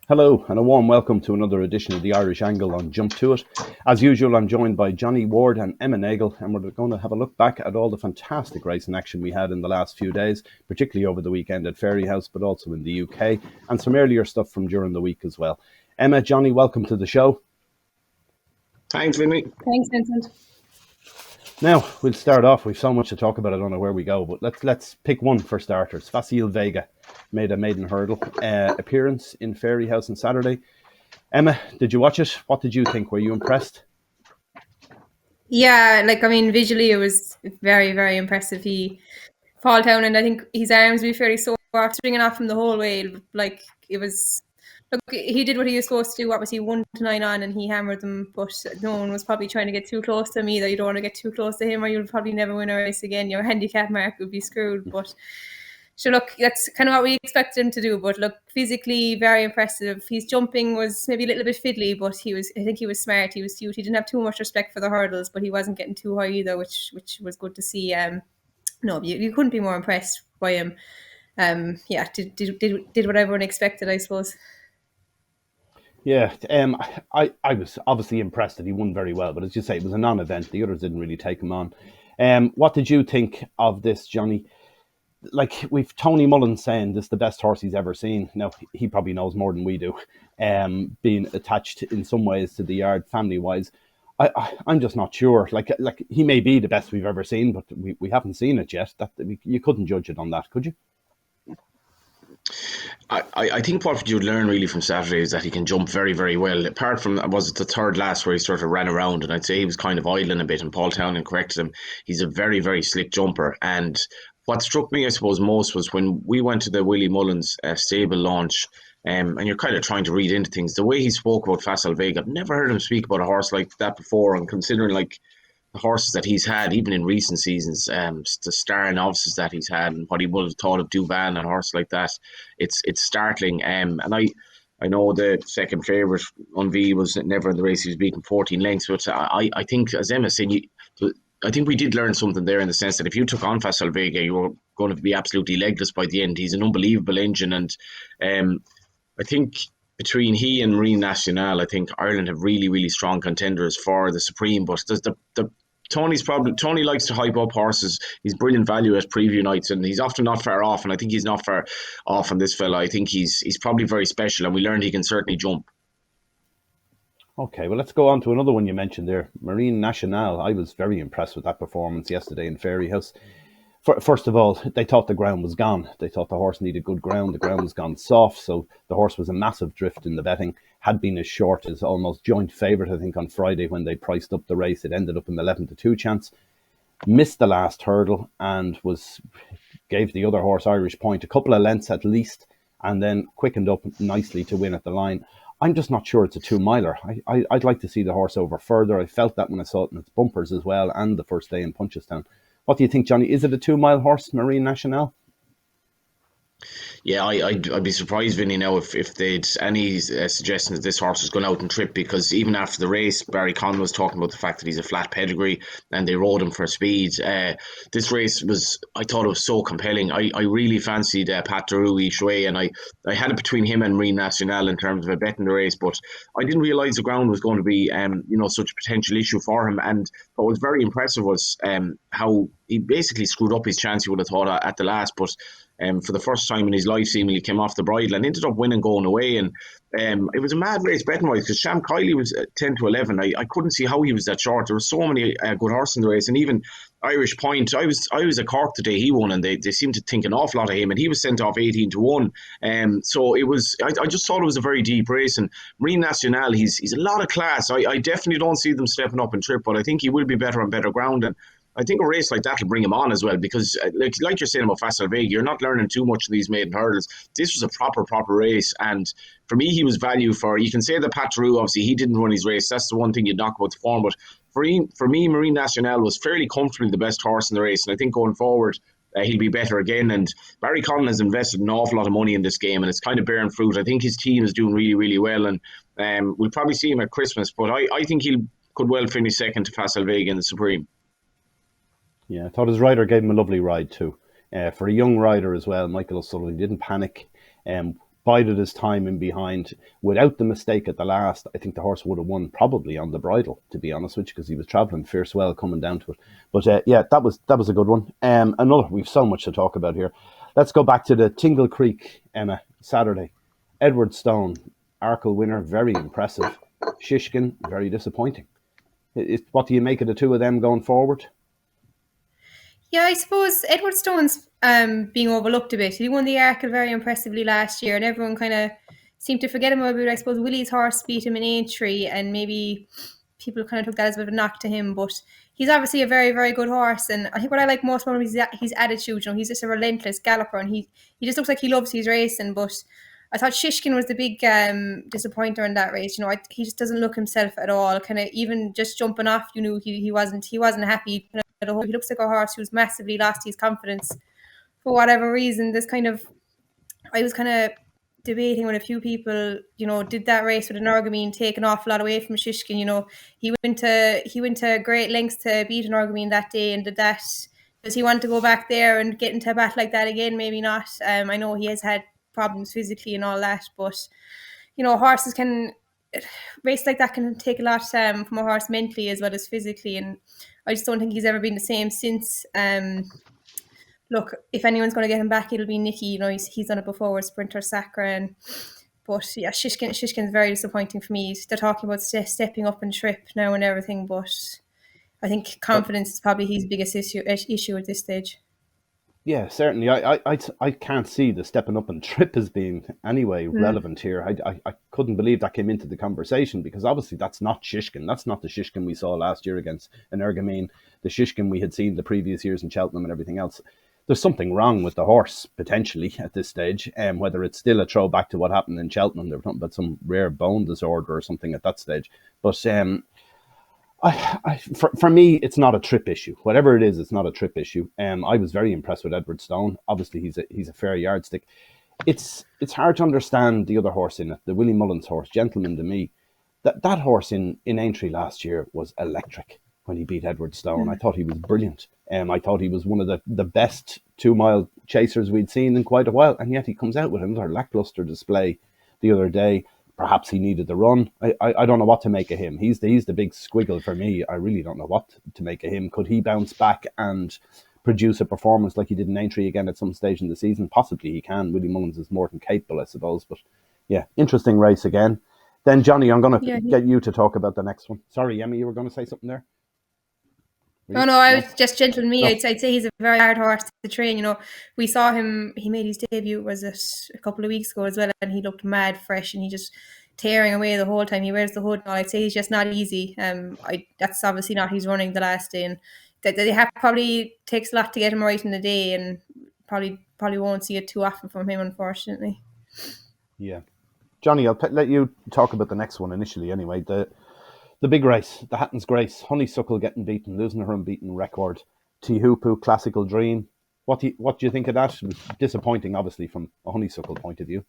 Hello and a warm welcome to another edition of the Irish Angle on Jump To It. As usual, I'm joined by Johnny Ward and Emma Nagle, and we're going to have a look back at all the fantastic racing action we had in the last few days, particularly over the weekend at Fairyhouse, but also in the UK, and some earlier stuff from during the week as well. Emma, Johnny, welcome to the show. Thanks, Vinny. Thanks, Vincent. Now, we'll start off. We've so much to talk about, I don't know where we go, but let's pick one for starters. Facile Vega made a maiden hurdle appearance in Fairyhouse on Saturday. Emma, did you watch it? What did you think? Were you impressed? Yeah, visually it was very, very impressive. He fall down, and I think his arms were fairly sore after stringing off from the whole way. Like, it was... Look, he did what he was supposed to do. What was he, 1 to 9 on, and he hammered them, but no one was probably trying to get too close to him either. You don't want to get too close to him or you'll probably never win a race again. Your handicap mark would be screwed. But so look, that's kind of what we expected him to do. But look, physically very impressive. His jumping was maybe a little bit fiddly, but I think he was smart. He was cute. He didn't have too much respect for the hurdles, but he wasn't getting too high either, which was good to see. No, you couldn't be more impressed by him. Did what everyone expected, I suppose. Yeah, I was obviously impressed that he won very well, but as you say, it was a non-event. The others didn't really take him on. What did you think of this, Johnny? Like, we've Tony Mullins saying this is the best horse he's ever seen. Now, he probably knows more than we do, being attached in some ways to the yard family-wise. I'm just not sure. Like he may be the best we've ever seen, but we haven't seen it yet. You couldn't judge it on that, could you? I think what you learn really from Saturday is that he can jump very, very well. Apart from, was it the third last where he sort of ran around, and I'd say he was kind of idling a bit, and Paul Townend corrected him. He's a very, very slick jumper. And what struck me, I suppose, most was when we went to the Willie Mullins stable launch, and you're kind of trying to read into things. The way he spoke about Facile Vega, I've never heard him speak about a horse like that before, and considering like the horses that he's had, even in recent seasons, the star novices that he's had, and what he would have thought of Juvenile and a horse like that, it's startling. And I know the second favourite, Unvi, was never in the race. He was beaten 14 lengths. But I think, as Emma said, I think we did learn something there in the sense that if you took on Facile Vega, you were going to be absolutely legless by the end. He's an unbelievable engine. And I think between he and Marine Nationale, I think Ireland have really, really strong contenders for the Supreme. But there's Tony likes to hype up horses. He's brilliant value at preview nights, and he's often not far off. And I think he's not far off on this fella. I think he's probably very special, and we learned he can certainly jump. Okay, well, let's go on to another one you mentioned there, Marine Nationale. I was very impressed with that performance yesterday in Fairyhouse. First of all, they thought the ground was gone. They thought the horse needed good ground. The ground was gone soft, so the horse was a massive drift in the betting. Had been as short as almost joint favourite, I think, on Friday when they priced up the race. It ended up in the 11-2 chance. Missed the last hurdle and gave the other horse, Irish Point, a couple of lengths at least, and then quickened up nicely to win at the line. I'm just not sure it's a 2-miler. I'd like to see the horse over further. I felt that when I saw it in its bumpers as well, and the first day in Punchestown. What do you think, Johnny? Is it a 2-mile horse, Marine Nationale? Yeah, I'd be surprised, Vinny, now if they'd any suggestion that this horse was going out and trip, because even after the race, Barry Conn was talking about the fact that he's a flat pedigree and they rode him for speed. This race I thought it was so compelling. I really fancied Pat Daru each way, and I had it between him and Marine Nationale in terms of a bet in the race, but I didn't realise the ground was going to be such a potential issue for him. And what was very impressive was how he basically screwed up his chance, you would have thought, at the last, but for the first time in his life, seemingly came off the bridle and ended up winning going away. And it was a mad race betting-wise, because Sham Kiley was 10-11. I couldn't see how he was that short. There were so many good horses in the race, and even Irish Point. I was at Cork the day he won, and they seemed to think an awful lot of him, and he was sent off 18-1. So it was. I just thought it was a very deep race. And Marine Nationale, he's a lot of class. I definitely don't see them stepping up and trip, but I think he will be better on better ground. And I think a race like that will bring him on as well, because like you're saying about Facile Vega, you're not learning too much in these maiden hurdles. This was a proper race, and for me, he was value for. You can say that Pat Drew, obviously, he didn't run his race. That's the one thing you'd knock about the form, but for me, Marine Nationale was fairly comfortably the best horse in the race, and I think going forward, he'll be better again. And Barry Conn has invested an awful lot of money in this game, and it's kind of bearing fruit. I think his team is doing really, really well, and we'll probably see him at Christmas, but I think he could well finish second to Facile Vega in the Supreme. Yeah, I thought his rider gave him a lovely ride too. For a young rider as well, Michael O'Sullivan didn't panic. bided his time in behind. Without the mistake at the last, I think the horse would have won probably on the bridle, to be honest with you, because he was travelling fierce well coming down to it. But that was a good one. We've so much to talk about here. Let's go back to the Tingle Creek, Emma, Saturday. Edward Stone, Arkle winner, very impressive. Shishkin, very disappointing. What do you make of the two of them going forward? Yeah, I suppose Edward Stone's being overlooked a bit. He won the Arkle very impressively last year, and everyone kind of seemed to forget him a bit. I suppose Willie's horse beat him in Aintree, and maybe people kind of took that as a bit of a knock to him. But he's obviously a very, very good horse, and I think what I like most about him is his attitude. You know, he's just a relentless galloper, and he just looks like he loves his racing. But I thought Shishkin was the big disappointer in that race. You know, he just doesn't look himself at all. Kind of even just jumping off, you knew he wasn't happy. He looks like a horse who's massively lost his confidence for whatever reason. I was kind of debating with a few people, you know, did that race with an Argamine take an awful lot away from Shishkin? You know, he went to great lengths to beat an Argamine that day, and did that, does he want to go back there and get into a battle like that again? Maybe not. I know he has had problems physically and all that, but you know, horses can race like that can take a lot from a horse mentally as well as physically, and I just don't think he's ever been the same since. Look, if anyone's going to get him back, it'll be Nicky. You know, he's done it before with Sprinter Sacra, but yeah, Shishkin's very disappointing for me. They're talking about stepping up and trip now and everything, but I think confidence is probably his biggest issue at this stage. Yeah, certainly. I can't see the stepping up and trip as being anyway relevant here. I couldn't believe that came into the conversation, because obviously that's not Shishkin. That's not the Shishkin we saw last year against an Ergamine, the Shishkin we had seen the previous years in Cheltenham and everything else. There's something wrong with the horse, potentially, at this stage, whether it's still a throwback to what happened in Cheltenham. They were talking about some rare bone disorder or something at that stage. But for me, it's not a trip issue. Whatever it is, it's not a trip issue. I was very impressed with Edward Stone. Obviously, he's a fair yardstick. It's hard to understand the other horse in it, the Willie Mullins horse, Gentleman to Me. That horse in Aintree last year was electric when he beat Edward Stone. I thought he was brilliant. I thought he was one of the best 2 mile chasers we'd seen in quite a while, and yet he comes out with another lackluster display the other day. Perhaps he needed the run. I don't know what to make of him. He's the big squiggle for me. I really don't know what to make of him. Could he bounce back and produce a performance like he did in Aintree again at some stage in the season? Possibly he can. Willie Mullins is more than capable, I suppose. But yeah, interesting race again. Then Johnny, I'm going to get you to talk about the next one. Sorry, Emmy, you were going to say something there? No, I was just Gentleman Me. I'd say he's a very hard horse to train. You know, we saw him, he made his debut, was it a couple of weeks ago as well, and he looked mad fresh, and he just tearing away the whole time. He wears the hood. I'd say he's just not easy. That's obviously not his running the last day, and that probably takes a lot to get him right in the day, and probably won't see it too often from him, unfortunately. Yeah. Johnny, I'll let you talk about the next one initially anyway. The big race, the Hatton's Grace, Honeysuckle getting beaten, losing her unbeaten record. Tihupu, Classical Dream. What do you think of that? It was disappointing, obviously, from a Honeysuckle point of view.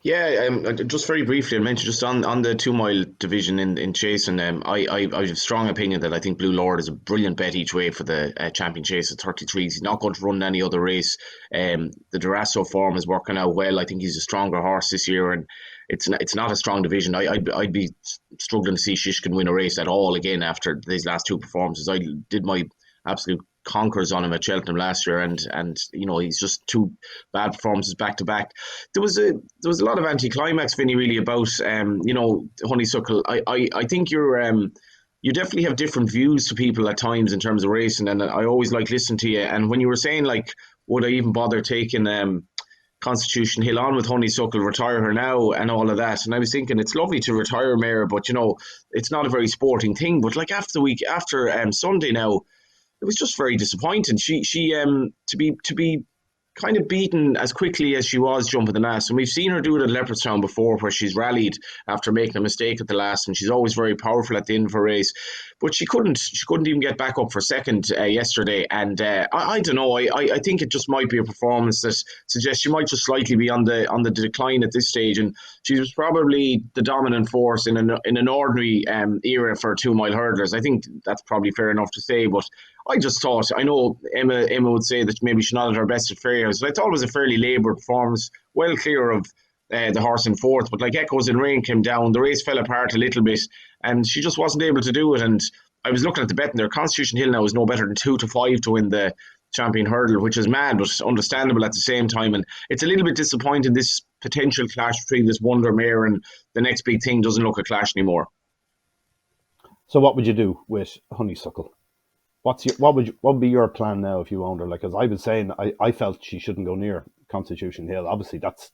Yeah, just very briefly, I mentioned just on the 2 mile division in chasing. I have a strong opinion that I think Blue Lord is a brilliant bet each way for the champion chase at 33. He's not going to run any other race. The Durasso form is working out well. I think he's a stronger horse this year, and it's not a strong division. I'd be struggling to see Shishkin win a race at all again after these last 2 performances. I did my absolute conkers on him at Cheltenham last year, and you know, he's just 2 bad performances back to back. There was a lot of anticlimax, Vinny, really, about you know, Honeysuckle. I think you definitely have different views to people at times in terms of racing, and I always like listening to you. And when you were saying, like, would I even bother taking Constitution Hill on with Honeysuckle, retire her now and all of that, and I was thinking it's lovely to retire Mare, but you know, it's not a very sporting thing. But like after Sunday now, it was just very disappointing. She to be kind of beaten as quickly as she was jumping the last, and we've seen her do it at Leopardstown before, where she's rallied after making a mistake at the last, and she's always very powerful at the end of a race. but she couldn't even get back up for second yesterday. And I don't know. I think it just might be a performance that suggests she might just slightly be on the decline at this stage. And she was probably the dominant force in an ordinary era for 2 mile hurdlers. I think that's probably fair enough to say. But I just thought, I know Emma would say that maybe she's not at her best at Fairyhouse, but I thought it was a fairly laboured performance, well clear of the horse in fourth. But like Echoes and Rain came down, the race fell apart a little bit, and she just wasn't able to do it. And I was looking at the betting there. Constitution Hill now is no better than 2-5 to win the champion hurdle, which is mad, but understandable at the same time. And it's a little bit disappointing, this potential clash between this Wonder Mare and the next big thing doesn't look a clash anymore. So what would you do with Honeysuckle? What would be your plan now if you owned her? Like, as I was saying, I felt she shouldn't go near Constitution Hill. Obviously, that's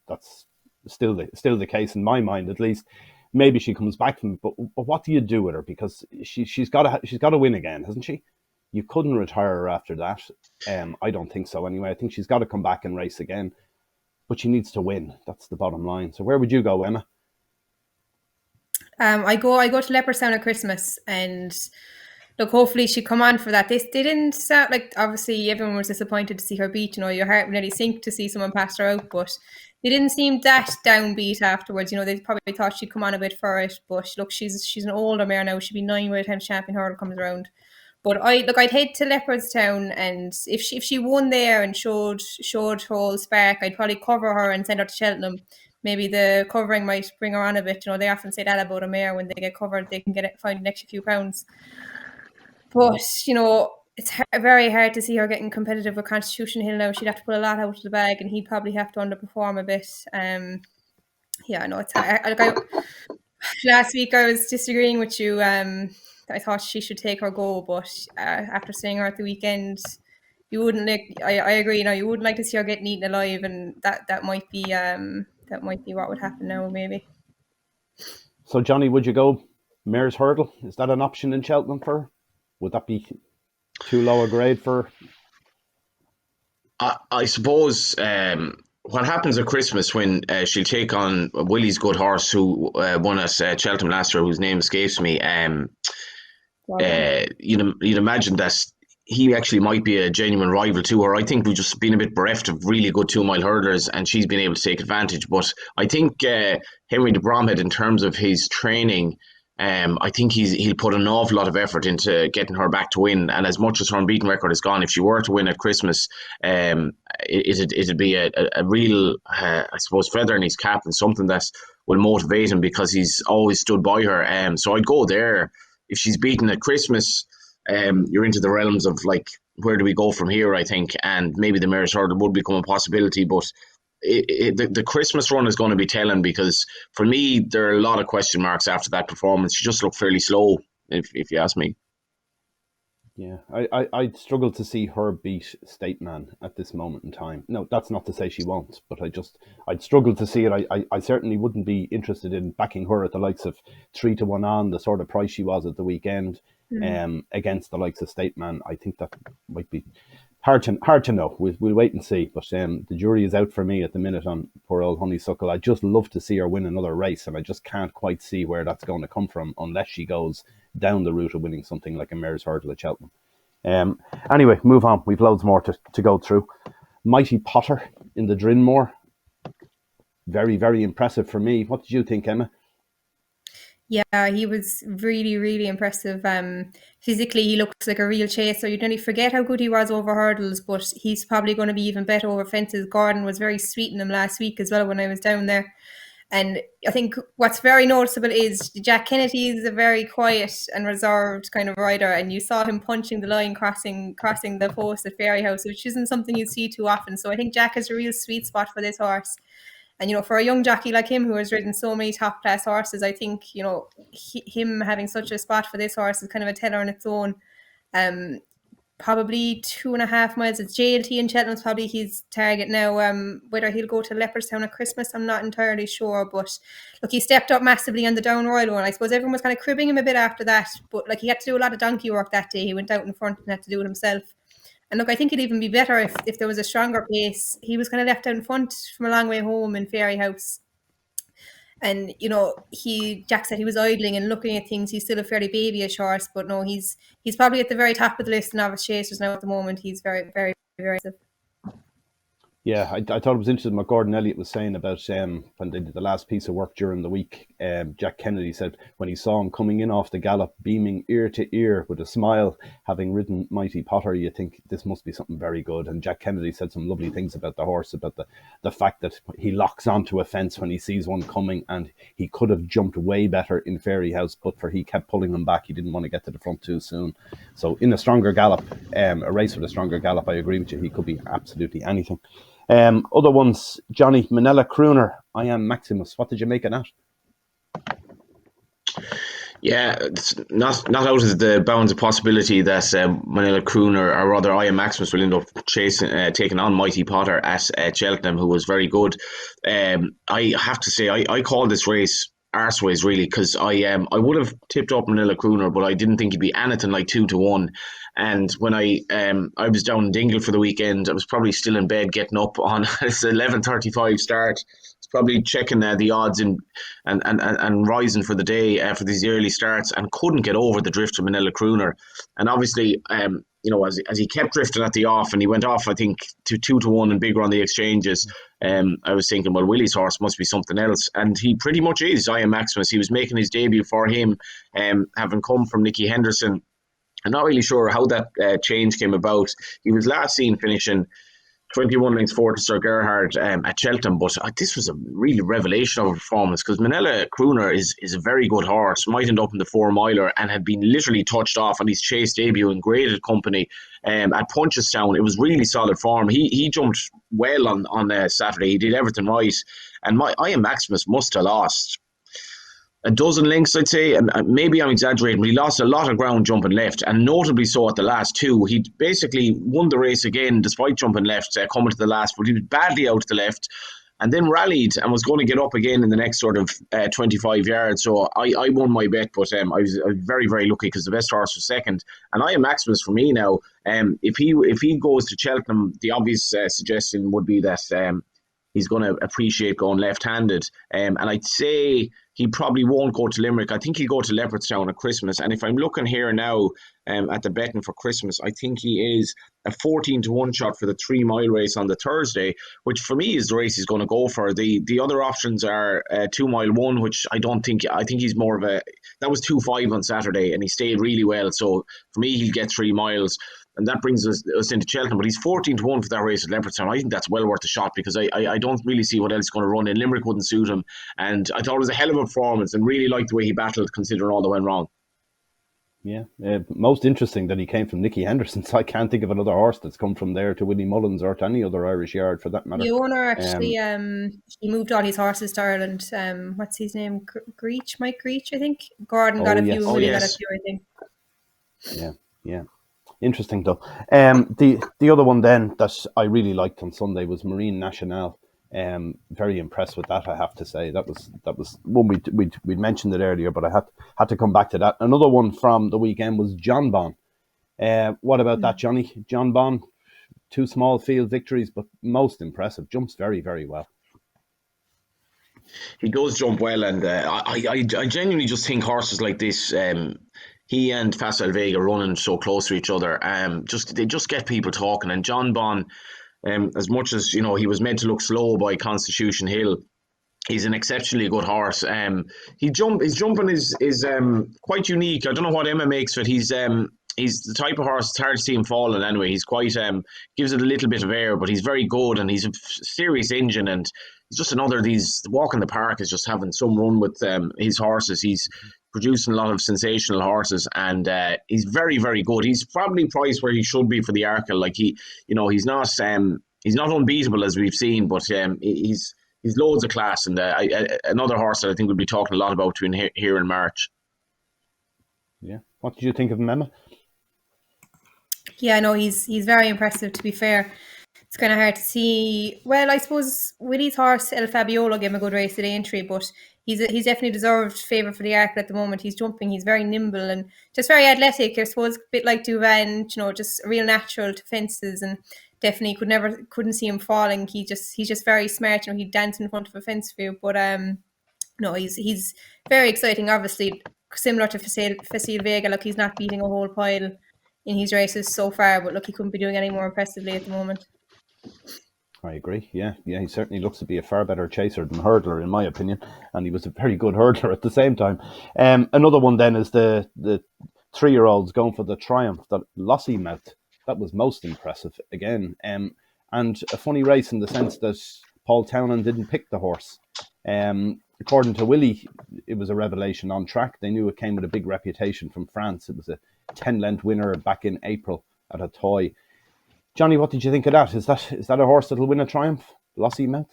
still the case in my mind, at least. Maybe she comes back from it, but what do you do with her? Because she's got to win again, hasn't she? You couldn't retire her after that. I don't think so. Anyway, I think she's got to come back and race again, but she needs to win. That's the bottom line. So where would you go, Emma? I go to Leopardstown at Christmas, and look, hopefully she come on for that. They didn't start, like, obviously everyone was disappointed to see her beat. Your heart would nearly sink to see someone pass her out, but they didn't seem that downbeat afterwards. They probably thought she'd come on a bit for it, but look, she's an older mare now. She'll be 9 by the time champion hurdle comes around. But I'd head to Leopardstown, and if she won there and showed her whole spark, I'd probably cover her and send her to Cheltenham. Maybe the covering might bring her on a bit. They often say that about a mare: when they get covered, they can find an extra few pounds. But it's very hard to see her getting competitive with Constitution Hill now. She'd have to put a lot out of the bag, and he'd probably have to underperform a bit. I know it's hard. Last week I was disagreeing with you. I thought she should take her go, but after seeing her at the weekend, you wouldn't like. I agree. You wouldn't like to see her getting eaten alive, and that might be what would happen now, maybe. So, Johnny, would you go Mare's Hurdle? Is that an option in Cheltenham for her? Would that be too low a grade for her? I suppose what happens at Christmas when she'll take on Willie's good horse who won at Cheltenham last year, whose name escapes me. You'd imagine that he actually might be a genuine rival to her. I think we've just been a bit bereft of really good 2 mile hurdlers, and she's been able to take advantage. But I think Henry de Bromhead, in terms of his training, I think he'll put an awful lot of effort into getting her back to win. And as much as her unbeaten record is gone, if she were to win at Christmas, it'd be a real, I suppose, feather in his cap, and something that will motivate him, because he's always stood by her. So I'd go there. If she's beaten at Christmas, you're into the realms of, like, where do we go from here, I think. And maybe the Mare's Hurdle would become a possibility, but the Christmas run is going to be telling, because for me there are a lot of question marks after that performance. She just looked fairly slow, if you ask me. Yeah, I'd struggle to see her beat State Man at this moment in time. No, that's not to say she won't, but I'd struggle to see it. I certainly wouldn't be interested in backing her at the likes of 3-1 on the sort of price she was at the weekend, against the likes of State Man. I think that might be hard to know. We'll wait and see. But the jury is out for me at the minute on poor old Honeysuckle. I'd just love to see her win another race, and I just can't quite see where that's going to come from unless she goes down the route of winning something like a Mare's Hurdle at Cheltenham. Anyway, move on. We've loads more to go through. Mighty Potter in the Drinmore. Very, very impressive for me. What did you think, Emma? Yeah, he was really, really impressive. Physically, he looks like a real chaser. You'd nearly forget how good he was over hurdles, but he's probably going to be even better over fences. Gordon was very sweet in him last week as well when I was down there. And I think what's very noticeable is Jack Kennedy is a very quiet and reserved kind of rider, and you saw him punching the line, crossing the post at Fairyhouse, which isn't something you see too often. So I think Jack has a real sweet spot for this horse. And, for a young jockey like him who has ridden so many top-class horses, I think, him having such a spot for this horse is kind of a teller on its own. Probably 2.5 miles. It's JLT in Cheltenham's probably his target now. Whether he'll go to Leopardstown at Christmas, I'm not entirely sure. But look, he stepped up massively on the Down Royal one. I suppose everyone was kind of cribbing him a bit after that. But he had to do a lot of donkey work that day. He went out in front and had to do it himself. And look, I think it'd even be better if there was a stronger pace. He was kind of left out in front from a long way home in Fairyhouse. And Jack said he was idling and looking at things. He's still a fairly babyish horse, but no, he's probably at the very top of the list of novice chasers now at the moment. He's very, very, very aggressive. Yeah, I thought it was interesting what Gordon Elliott was saying about when they did the last piece of work during the week. Jack Kennedy said when he saw him coming in off the gallop, beaming ear to ear with a smile, having ridden Mighty Potter, you think this must be something very good. And Jack Kennedy said some lovely things about the horse, about the fact that he locks onto a fence when he sees one coming, and he could have jumped way better in Fairy House, but he kept pulling him back. He didn't want to get to the front too soon. So in a stronger gallop, a race with a stronger gallop, I agree with you, he could be absolutely anything. Other ones, Johnny, Manila Crooner, I Am Maximus. What did you make of that? Yeah, it's not out of the bounds of possibility that Manila Crooner, or rather I Am Maximus, will end up taking on Mighty Potter at Cheltenham, who was very good. I have to say, I call this race arseways, really, because I would have tipped up Manila Crooner, but I didn't think he'd be anything like 2-1. And when I was down in Dingle for the weekend, I was probably still in bed getting up on this 11:35 start. It's probably checking the odds and rising for the day for these early starts, and couldn't get over the drift of Manila Crooner. And obviously, as he kept drifting at the off, and he went off, I think, to 2-1 and bigger on the exchanges, I was thinking, well, Willie's horse must be something else. And he pretty much is. I Am Maximus. He was making his debut for him, having come from Nicky Henderson. I'm not really sure how that change came about. He was last seen finishing 21 lengths forward to Sir Gerhard at Cheltenham, but this was a really revelation of a performance, because Manila Crooner is a very good horse, might end up in the 4-miler, and had been literally touched off on his chase debut in graded company at Punchestown. It was really solid form. He jumped well on Saturday. He did everything right, and I Am Maximus must have lost a dozen lengths, I'd say, and maybe I'm exaggerating, but he lost a lot of ground jumping left, and notably so at the last two. He basically won the race again despite jumping left, coming to the last, but he was badly out to the left, and then rallied and was going to get up again in the next sort of 25 yards. So I won my bet, but I was very, very lucky, because the best horse was second. And I Am Maximus for me now. If he goes to Cheltenham, the obvious suggestion would be that he's going to appreciate going left-handed. And I'd say he probably won't go to Limerick. I think he'll go to Leopardstown at Christmas. And if I'm looking here now at the betting for Christmas, I think he is a 14-1 shot for the 3-mile race on the Thursday, which for me is the race he's going to go for. The other options are 2-mile 1, which I think he's more of that was 2-5 on Saturday, and he stayed really well. So for me, he'll get 3 miles. And that brings us into Cheltenham. But he's 14-1 for that race at Leopardstown. I think that's well worth a shot, because I don't really see what else is going to run in. Limerick wouldn't suit him. And I thought it was a hell of a performance, and really liked the way he battled, considering all that went wrong. Yeah, most interesting that he came from Nicky Henderson. So I can't think of another horse that's come from there to Willie Mullins, or to any other Irish yard for that matter. The owner actually, he moved all his horses to Ireland. What's his name? Mike Greach, I think. Gordon got a few, and Willie got a few, I think. Yeah. Interesting though. The other one then that I really liked on Sunday was Marine Nationale. Very impressed with that, I have to say. That was one we'd mentioned it earlier, but I had to come back to that. Another one from the weekend was John Bon. What about that, Johnny? John Bon, 2 small field victories, but most impressive. Jumps very, very well. He does jump well, and I genuinely just think horses like this, he and Facile Vega running so close to each other, they just get people talking. And John Bon, as much as he was meant to look slow by Constitution Hill, he's an exceptionally good horse. His jumping is quite unique. I don't know what Emma makes of it. He's the type of horse, it's hard to see him falling anyway. He's quite gives it a little bit of air, but he's very good, and he's a serious engine, and he's just another of these. Walk in the Park is just having some run with his horses. He's producing a lot of sensational horses, and he's very, very good. He's probably priced where he should be for the Arkle. Like he's not unbeatable as we've seen, but he's loads of class, and another horse that I think we'll be talking a lot about here in March. Yeah. What did you think of him, Emma? Yeah, no, he's very impressive, to be fair. It's kind of hard to see. Well, I suppose Willie's horse, El Fabiolo, gave him a good race at Aintree, but he's definitely deserved favour for the Arkle at the moment. He's jumping, he's very nimble and just very athletic. I suppose a bit like Juvenile, just real natural to fences, and definitely couldn't see him falling. He's just very smart. He'd dance in front of a fence view. But no, he's very exciting. Obviously, similar to Facile Vega. Look, he's not beating a whole pile in his races so far, but look, he couldn't be doing any more impressively at the moment. I agree. Yeah, he certainly looks to be a far better chaser than hurdler, in my opinion, and he was a very good hurdler at the same time. Another one then is the 3-year-olds going for the Triumph, that Lossy Mouth. That was most impressive again, and a funny race in the sense that Paul Townend didn't pick the horse. According to Willie, it was a revelation on track. They knew it came with a big reputation from France. It was a 10-length winner back in April at a toy. Johnny, what did you think of that? Is that a horse that'll win a Triumph? Lossy Mouth?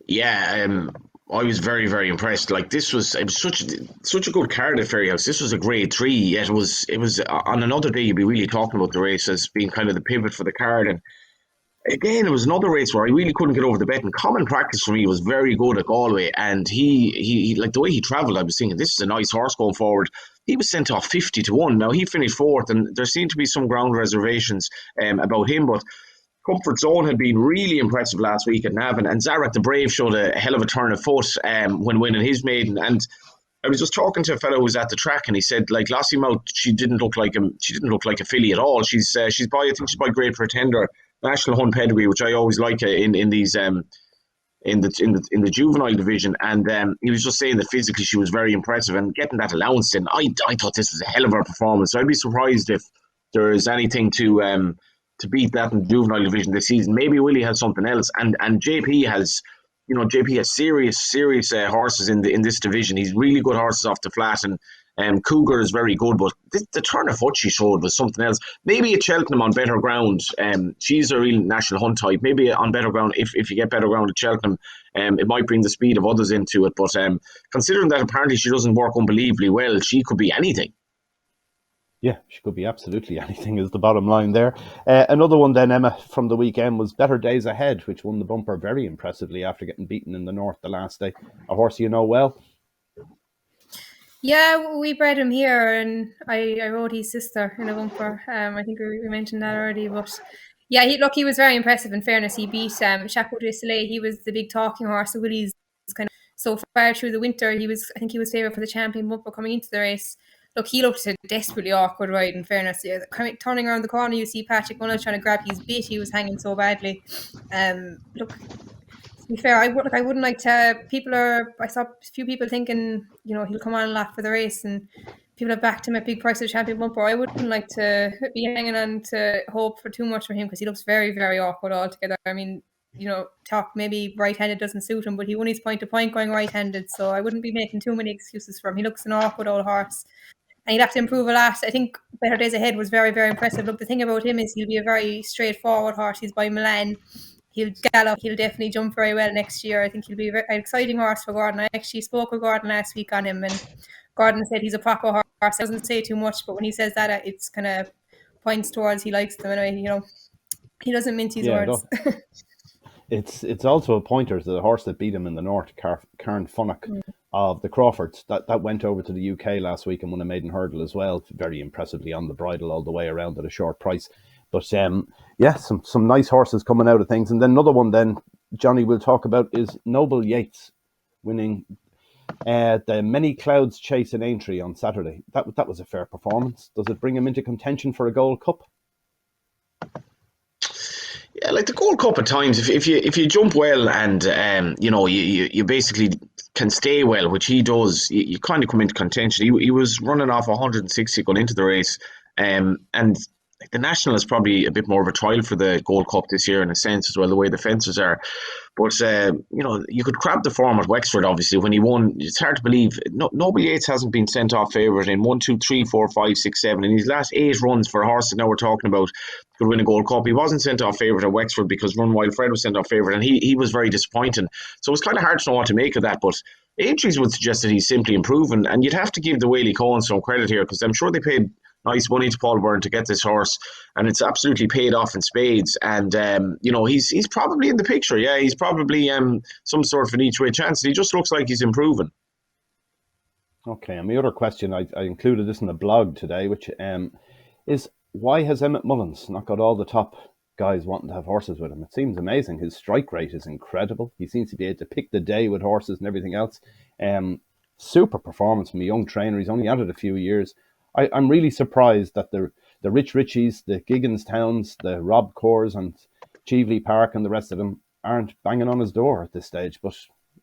Yeah, I was very, very impressed. Like it was such a good card at Fairyhouse. This was a grade 3. Yet it was on another day you'd be really talking about the race as being kind of the pivot for the card. And again, it was another race where I really couldn't get over the bet. And Common Practice for me was very good at Galway, and he like the way he travelled. I was thinking this is a nice horse going forward. He was sent off 50-1. Now he finished 4th, and there seemed to be some ground reservations about him, but Comfort Zone had been really impressive last week at Navan, and Zarat the Brave showed a hell of a turn of foot when winning his maiden. And I was just talking to a fellow who was at the track, and he said, like Lossy Mouth, she didn't look like a filly at all. I think she's by Great Pretender, National Hunt pedigree, which I always like in these in the juvenile division. And he was just saying that physically she was very impressive, and getting that allowance in, I thought this was a hell of a performance. So I'd be surprised if there is anything to beat that in the juvenile division this season. Maybe Willie has something else, and JP has. JP has serious horses in this division. He's really good horses off the flat, and Cougar is very good. But the turn of foot she showed was something else. Maybe at Cheltenham on better ground. She's a real National Hunt type. Maybe on better ground, if you get better ground at Cheltenham, it might bring the speed of others into it. But considering that apparently she doesn't work unbelievably well, she could be anything. Yeah, she could be absolutely anything is the bottom line there. Another one then, Emma, from the weekend was Better Days Ahead, which won the bumper very impressively after getting beaten in the north the last day. A horse you know well? Yeah, we bred him here, and I rode his sister in a bumper. I think we mentioned that already, but yeah, he was very impressive. In fairness, he beat Chapeau de Soleil. He was the big talking horse. So Willie's kind of so far through the winter. I think he was favourite for the champion bumper coming into the race. Look, he looked a desperately awkward ride. In fairness, yeah, turning around the corner, you see Patrick Mullins trying to grab his bit. He was hanging so badly. Look, to be fair, I wouldn't like to. I saw a few people thinking, he'll come on a lot for the race, and people have backed him at big price of champion bumper. I wouldn't like to be hanging on to hope for too much for him, because he looks very, very awkward altogether. I mean, talk maybe right-handed doesn't suit him, but he won his point-to-point going right-handed, so I wouldn't be making too many excuses for him. He looks an awkward old horse, and he'd have to improve a lot. I think Better Days Ahead was very, very impressive. Look, the thing about him is he'll be a very straightforward horse. He's by Milan. He'll gallop. He'll definitely jump very well next year. I think he'll be an exciting horse for Gordon. I actually spoke with Gordon last week on him, and Gordon said he's a proper horse. He doesn't say too much, but when he says that, it's kind of points towards he likes them. Anyway, he doesn't mince his words. It's also a pointer to the horse that beat him in the north, Cairn Funnock of the Crawfords. That went over to the UK last week and won a maiden hurdle as well, very impressively on the bridle all the way around at a short price. But some nice horses coming out of things. And then another one then, Johnny, we'll talk about is Noble Yates winning the Many Clouds Chase in Aintree on Saturday. That was a fair performance. Does it bring him into contention for a Gold Cup? Yeah, like the Gold Cup at times, if you jump well and you basically can stay well, which he does, you kind of come into contention. He was running off 160 going into the race, and the National is probably a bit more of a trial for the Gold Cup this year in a sense as well, the way the fences are. But you could crab the form at Wexford. Obviously, when he won, it's hard to believe. Noble Yates hasn't been sent off favourite in 1, 2, 3, 4, 5, 6, 7 in his last 8 runs for a horse that now we're talking about could win a Gold Cup. He wasn't sent off favourite at Wexford because Run Wild Fred was sent off favourite, and he was very disappointing. So it's kind of hard to know what to make of that. But Aintree would suggest that he's simply improving, and you'd have to give the Whaley Cohen some credit here, because I'm sure they paid nice money to Paul Byrne to get this horse, and it's absolutely paid off in spades. And he's probably in the picture. Yeah, he's probably some sort of an each way chance. He just looks like he's improving. Okay, and my other question, I included this in the blog today, which is, why has Emmett Mullins not got all the top guys wanting to have horses with him. It seems amazing. His strike rate is incredible. He seems to be able to pick the day with horses and everything else. Super performance from a young trainer. He's only at it a few years. I'm really surprised that the Rich Richies, the Giggins Towns, the Rob Coors and Cheveley Park and the rest of them aren't banging on his door at this stage. But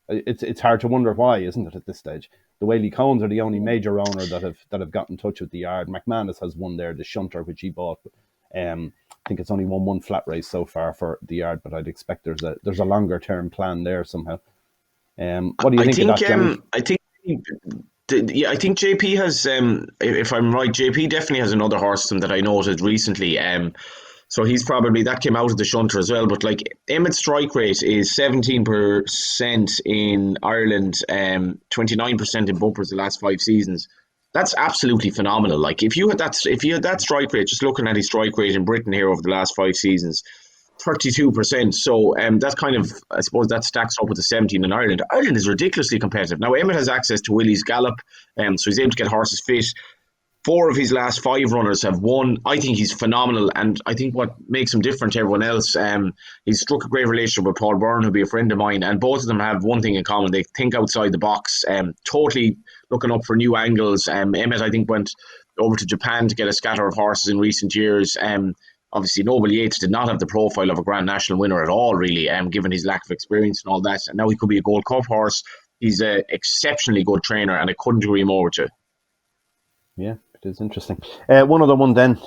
it's hard to wonder why, isn't it, at this stage? The Whaley Cones are the only major owner that have got in touch with the yard. McManus has won there, the Shunter, which he bought. I think it's only won one flat race so far for the yard, but I'd expect there's a longer term plan there somehow. What do you think of that, Johnny? I think JP has, if I'm right, JP definitely has another horse that I noted recently. So he's probably, that came out of the shunter as well. But like Emmett's strike rate is 17% in Ireland, 29% in bumpers the last 5 seasons. That's absolutely phenomenal. Like if you had that strike rate, just looking at his strike rate in Britain here over the last 5 seasons, 32%. So that kind of, I suppose that stacks up with the 17 in Ireland. Ireland is ridiculously competitive. Now Emmett has access to Willie's Gallop, so he's able to get horses fit. 4 of his last 5 runners have won. I think he's phenomenal, and I think what makes him different to everyone else, he's struck a great relationship with Paul Byrne, who'll be a friend of mine, and both of them have one thing in common: they think outside the box, totally looking up for new angles. Emmett, I think, went over to Japan to get a scatter of horses in recent years. Obviously, Noble Yates did not have the profile of a Grand National winner at all, really, given his lack of experience and all that. And now he could be a Gold Cup horse. He's an exceptionally good trainer, and I couldn't agree more with you. Yeah, it is interesting. One other one then,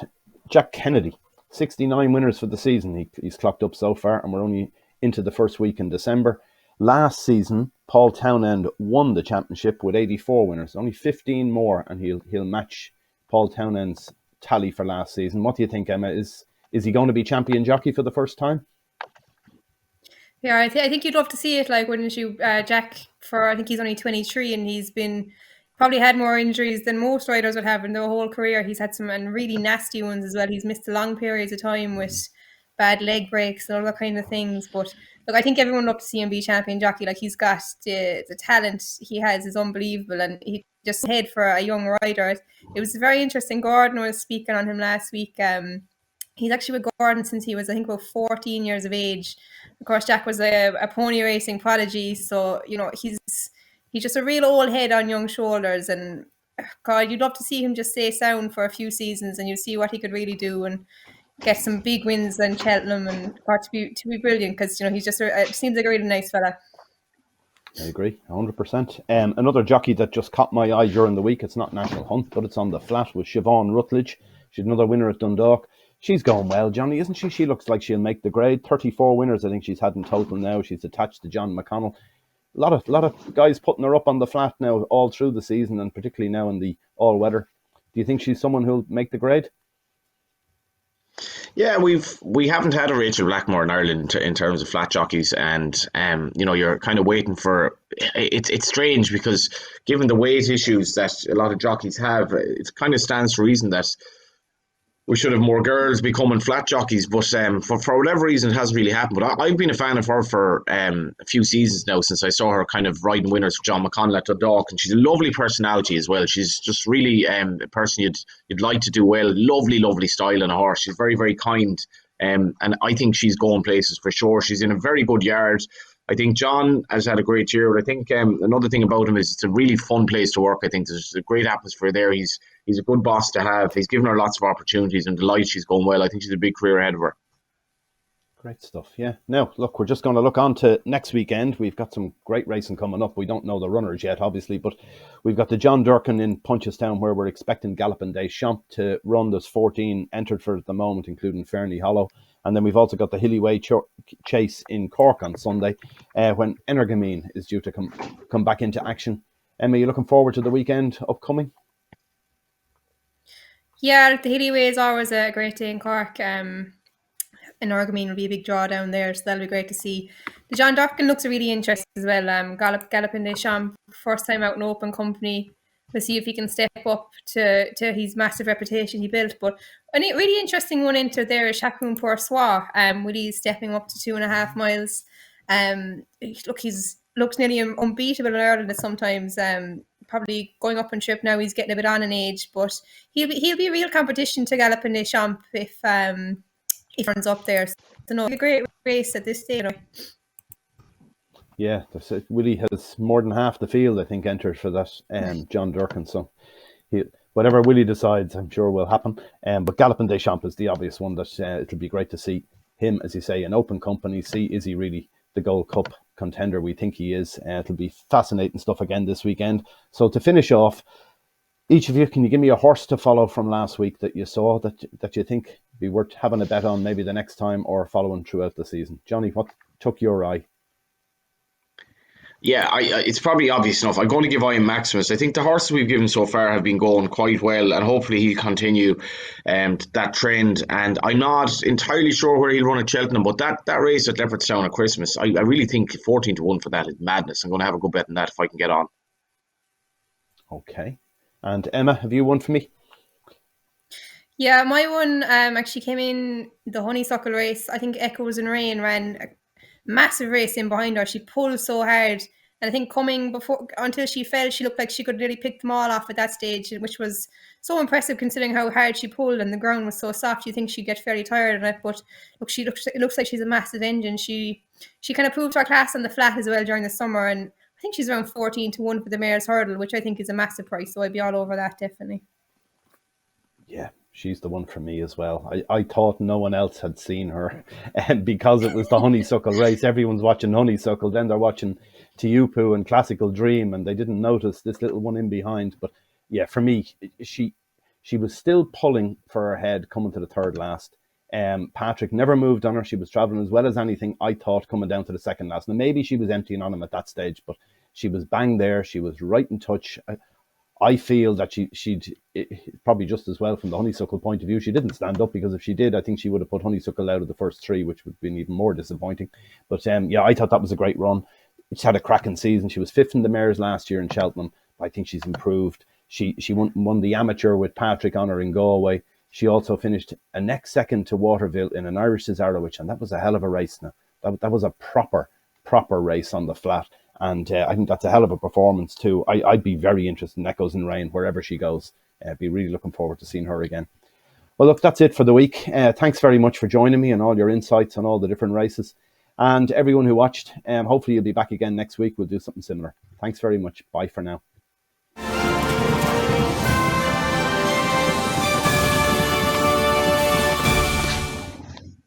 Jack Kennedy. 69 winners for the season he's clocked up so far, and we're only into the first week in December. Last season, Paul Townend won the championship with 84 winners, only 15 more, and he'll match Paul Townend's tally for last season. What do you think, Emma? Is he going to be champion jockey for the first time? Yeah, I think you'd love to see it, like, wouldn't you, Jack? I think he's only 23, and he's probably had more injuries than most riders would have in their whole career. He's had some really nasty ones as well. He's missed long periods of time with bad leg breaks and all that kind of things. But look, I think everyone would love to see him be champion jockey. Like, he's got the talent he has is unbelievable, and he just head for a young rider. It was very interesting. Gordon was speaking on him last week. He's actually with Gordon since he was, I think, about 14 years of age. Of course, Jack was a pony racing prodigy, so he's just a real old head on young shoulders. And God, you'd love to see him just stay sound for a few seasons, and you see what he could really do and get some big wins in Cheltenham, and to be brilliant, because he's just seems like a really nice fella. I agree, 100%. Another jockey that just caught my eye during the week, it's not National Hunt, but it's on the flat, was Siobhan Rutledge. She's another winner at Dundalk. She's going well, Johnny, isn't she? She looks like she'll make the grade. 34 winners, I think she's had in total now. She's attached to John McConnell. A lot of guys putting her up on the flat now all through the season, and particularly now in the all-weather. Do you think she's someone who'll make the grade? Yeah, we haven't had a Rachel Blackmore in Ireland in terms of flat jockeys, and you're kind of waiting for it. It's strange because given the weight issues that a lot of jockeys have, it kind of stands to reason that we should have more girls becoming flat jockeys, but for whatever reason it hasn't really happened. But I've been a fan of her for a few seasons now, since I saw her kind of riding winners for John McConnell at Dundalk, and she's a lovely personality as well. She's just really a person you'd like to do well. Lovely style in a horse. She's very, very kind, and I think she's going places for sure. She's in a very good yard. I think John has had a great year, but I think another thing about him is it's a really fun place to work. I think there's a great atmosphere there. He's a good boss to have. He's given her lots of opportunities, and delighted she's going well. I think she's a big career ahead of her. Great stuff, yeah. Now, look, we're just going to look on to next weekend. We've got some great racing coming up. We don't know the runners yet, obviously, but we've got the John Durkin in Punchestown, where we're expecting Galloping Des Champs to run. There's 14 entered for at the moment, including Fairney Hollow. And then we've also got the Hilly Way Chase in Cork on Sunday, when Energamine is due to come back into action. Emma, you looking forward to the weekend upcoming? Yeah, the Hilly Way is always a great day in Cork. And Energamine will be a big draw down there, so that'll be great to see. The John Durkin looks really interesting as well. Galloping Des Champs, first time out in open company. We'll see if he can step up to his massive reputation he built. But a really interesting one entered there is Chacoun Pour Soi. Willie's stepping up to 2.5 miles. He's looks nearly unbeatable in Ireland at sometimes. Probably going up on trip now. He's getting a bit on in age, but he'll be a real competition to Galloping Des Champs if if runs up there. So no, a great race at this stage. Yeah, Willie has more than half the field, I think, entered for that John Durkin. So whatever Willie decides, I'm sure will happen. But Galopin Des Champs is the obvious one that it'll be great to see him, as you say, in open company. See, is he really the Gold Cup contender we think he is? It'll be fascinating stuff again this weekend. So to finish off, each of you, can you give me a horse to follow from last week that you saw that you think be worth having a bet on maybe the next time or following throughout the season? Johnny, what took your eye? Yeah, it's probably obvious enough. I'm going to give Am Maximus. I think the horses we've given so far have been going quite well, and hopefully he'll continue that trend. And I'm not entirely sure where he'll run at Cheltenham, but that race at Leopardstown at Christmas, I really think 14 to 1 for that is madness. I'm going to have a good bet on that if I can get on. Okay. And Emma, have you one for me? Yeah, my one actually came in the Honeysuckle race. I think Echoes and Rain ran a massive race in behind her. She pulled so hard. And I think coming before until she fell, she looked like she could really pick them all off at that stage, which was so impressive considering how hard she pulled and the ground was so soft. You think she'd get fairly tired on it, but look, it looks like she's a massive engine. She kind of proved her class on the flat as well during the summer, and I think she's around 14 to 1 for the Mayor's Hurdle, which I think is a massive price. So I'd be all over that definitely. Yeah, she's the one for me as well. I thought no one else had seen her, and because it was the Honeysuckle race, everyone's watching Honeysuckle, then they're watching Tiupu and Classical Dream, and they didn't notice this little one in behind. But yeah, for me, she was still pulling for her head coming to the third last. Patrick never moved on her. She was travelling as well as anything, I thought, coming down to the second last. Now, maybe she was emptying on him at that stage, but she was bang there. She was right in touch. I feel that she'd probably just as well from the Honeysuckle point of view. She didn't stand up, because if she did, I think she would have put Honeysuckle out of the first three, which would have been even more disappointing. But yeah, I thought that was a great run. She's had a cracking season. She was fifth in the Mares last year in Cheltenham. I think she's improved. She won the amateur with Patrick on her in Galway. She also finished a next second to Waterville in an Irish Cesarewitch, and that was a hell of a race. Now that was a proper race on the flat. And I think that's a hell of a performance too. I'd be very interested in Echoes and Rain wherever she goes. I'd be really looking forward to seeing her again. Well, look, that's it for the week. Thanks very much for joining me and all your insights on all the different races. And everyone who watched, hopefully you'll be back again next week. We'll do something similar. Thanks very much. Bye for now.